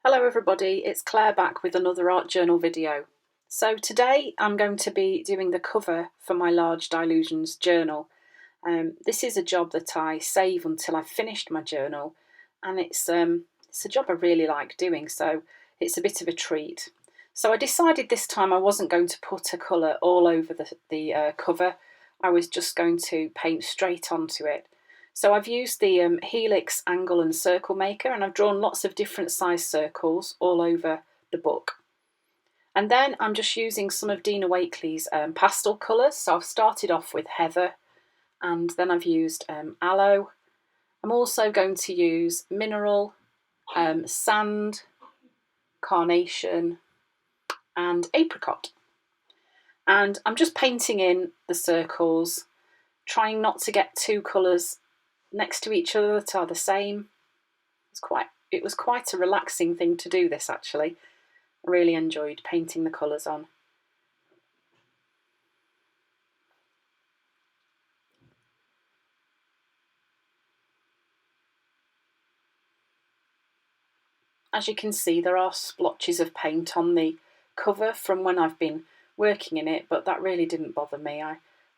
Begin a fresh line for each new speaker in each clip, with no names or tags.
Hello everybody, it's Claire back with another art journal video. So today I'm going to be doing the cover for my large Dylusions journal. This is a job that I save until I've finished my journal, and it's a job I really like doing, so it's a bit of a treat. So I decided this time I wasn't going to put a colour all over the cover. I was just going to paint straight onto it. So I've used the helix, angle and circle maker, and I've drawn lots of different size circles all over the book. And then I'm just using some of Dina Wakley's pastel colours. So I've started off with heather, and then I've used aloe. I'm also going to use mineral, sand, carnation and apricot. And I'm just painting in the circles, trying not to get two colours next to each other that are the same. It was quite a relaxing thing to do this, actually. I really enjoyed painting the colours on. As you can see, there are splotches of paint on the cover from when I've been working in it, but that really didn't bother me.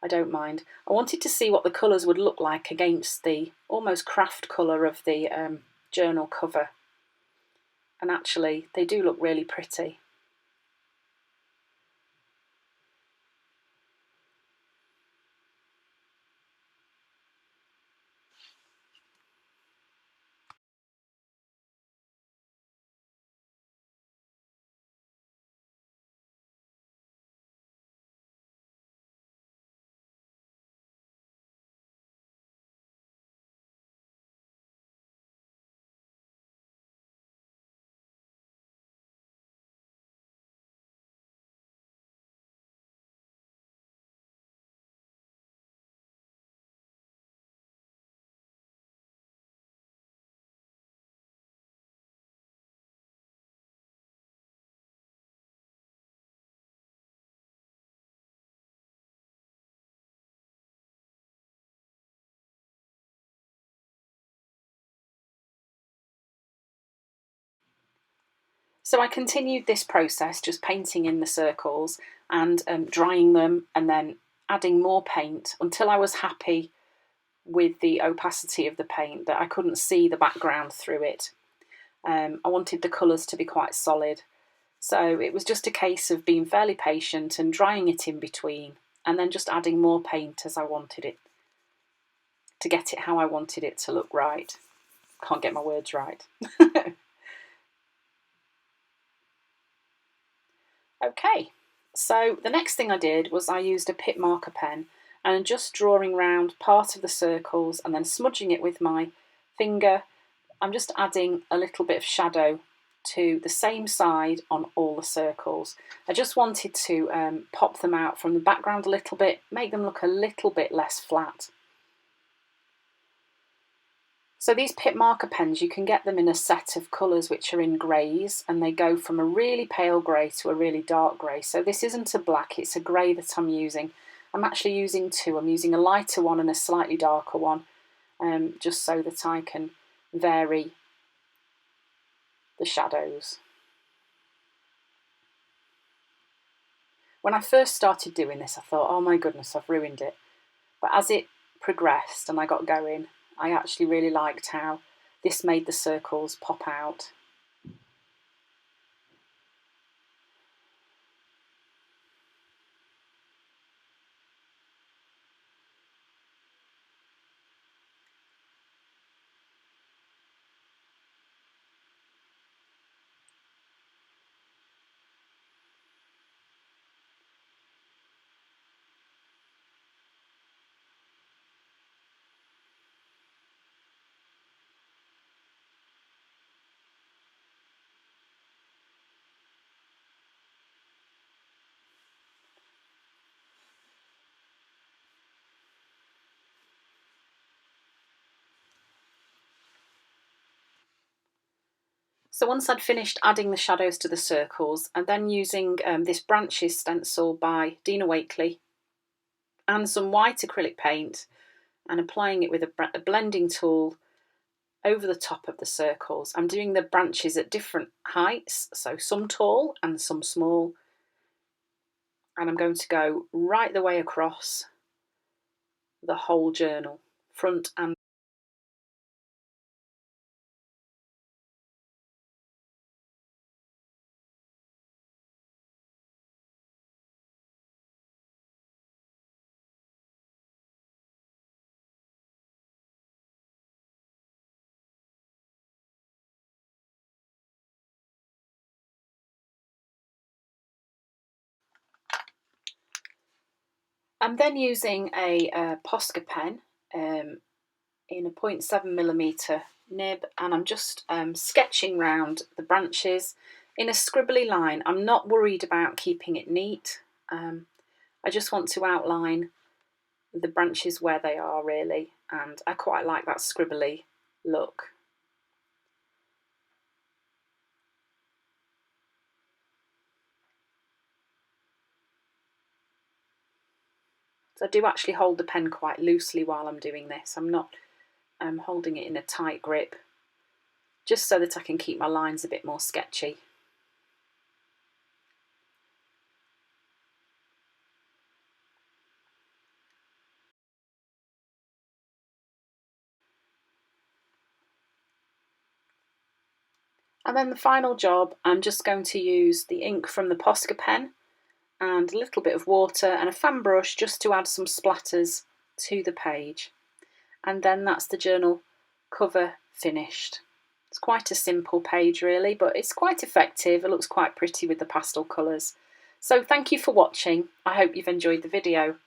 I don't mind. I wanted to see what the colours would look like against the almost craft colour of the journal cover. And actually, they do look really pretty. So I continued this process, just painting in the circles and drying them and then adding more paint until I was happy with the opacity of the paint, that I couldn't see the background through it. I wanted the colours to be quite solid. So it was just a case of being fairly patient and drying it in between, and then just adding more paint as I wanted it, to get it how I wanted it to look right. Can't get my words right. Okay, so the next thing I did was I used a pit marker pen and just drawing round part of the circles and then smudging it with my finger. I'm just adding a little bit of shadow to the same side on all the circles. I just wanted to pop them out from the background a little bit, make them look a little bit less flat. So these pit marker pens, you can get them in a set of colours which are in greys, and they go from a really pale grey to a really dark grey. So this isn't a black, it's a grey that I'm using. I'm actually using two. I'm using a lighter one and a slightly darker one, just so that I can vary the shadows. When I first started doing this, I thought, oh my goodness, I've ruined it. But as it progressed and I got going, I actually really liked how this made the circles pop out. So once I'd finished adding the shadows to the circles, and then using this branches stencil by Dina Wakley and some white acrylic paint and applying it with a blending tool, over the top of the circles. I'm doing the branches at different heights, so some tall and some small. And I'm going to go right the way across the whole journal, front and I'm then using a Posca pen in a 0.7mm nib, and I'm just sketching round the branches in a scribbly line. I'm not worried about keeping it neat. I just want to outline the branches where they are really, and I quite like that scribbly look. So I do actually hold the pen quite loosely while I'm doing this. I'm not holding it in a tight grip, just so that I can keep my lines a bit more sketchy. And then the final job, I'm just going to use the ink from the Posca pen and a little bit of water and a fan brush just to add some splatters to the page. And then that's the journal cover finished. It's quite a simple page really, but it's quite effective. It looks quite pretty with the pastel colours. So thank you for watching. I hope you've enjoyed the video.